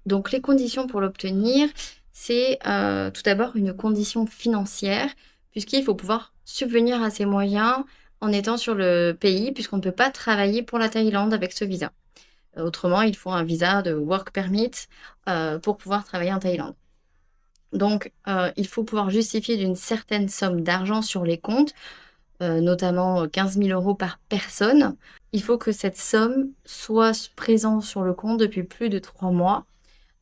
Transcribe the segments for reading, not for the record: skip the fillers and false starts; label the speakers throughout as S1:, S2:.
S1: Donc les conditions pour l'obtenir, c'est, tout d'abord une condition financière, puisqu'il faut pouvoir subvenir à ses moyens en étant sur le pays, puisqu'on ne peut pas travailler pour la Thaïlande avec ce visa. Autrement, il faut un visa de work permit, pour pouvoir travailler en Thaïlande. Donc, il faut pouvoir justifier d'une certaine somme d'argent sur les comptes, notamment, 15 000 € par personne. Il faut que cette somme soit présente sur le compte depuis plus de 3 mois.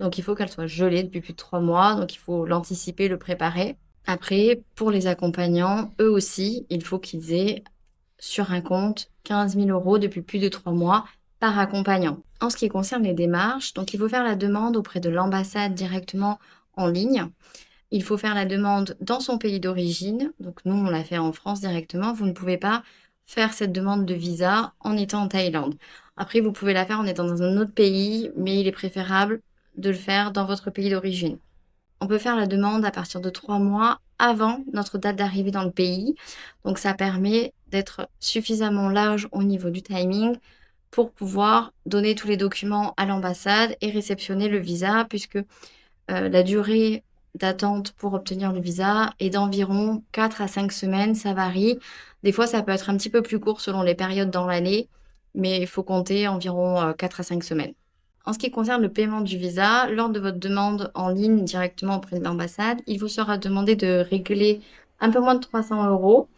S1: Donc il faut qu'elle soit gelée depuis plus de 3 mois, donc il faut l'anticiper, le préparer. Après, pour les accompagnants, eux aussi, il faut qu'ils aient sur un compte 15 000 € depuis plus de 3 mois par accompagnant. En ce qui concerne les démarches, donc il faut faire la demande auprès de l'ambassade directement en ligne. Il faut faire la demande dans son pays d'origine. Donc nous, on l'a fait en France directement. Vous ne pouvez pas faire cette demande de visa en étant en Thaïlande. Après, vous pouvez la faire en étant dans un autre pays, mais il est préférable de le faire dans votre pays d'origine. On peut faire la demande à partir de 3 mois avant notre date d'arrivée dans le pays. Donc ça permet d'être suffisamment large au niveau du timing pour pouvoir donner tous les documents à l'ambassade et réceptionner le visa, puisque la durée d'attente pour obtenir le visa est d'environ 4 à 5 semaines, ça varie. Des fois, ça peut être un petit peu plus court selon les périodes dans l'année, mais il faut compter environ 4 à 5 semaines. En ce qui concerne le paiement du visa, lors de votre demande en ligne directement auprès de l'ambassade, il vous sera demandé de régler un peu moins de 300 €.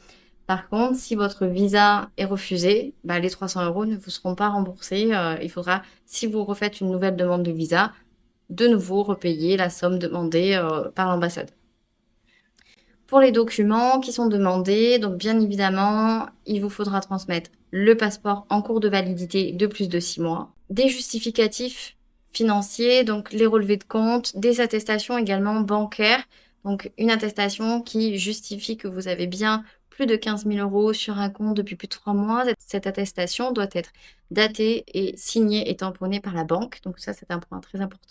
S1: Par contre, si votre visa est refusé, bah, les 300 € ne vous seront pas remboursés. Il faudra, si vous refaites une nouvelle demande de visa, de nouveau repayer la somme demandée par l'ambassade. Pour les documents qui sont demandés, donc bien évidemment, il vous faudra transmettre le passeport en cours de validité de plus de 6 mois, des justificatifs financiers, donc les relevés de compte, des attestations également bancaires, donc une attestation qui justifie que vous avez bien plus de 15 000 € sur un compte depuis plus de 3 mois. Cette attestation doit être datée et signée et tamponnée par la banque, donc ça c'est un point très important.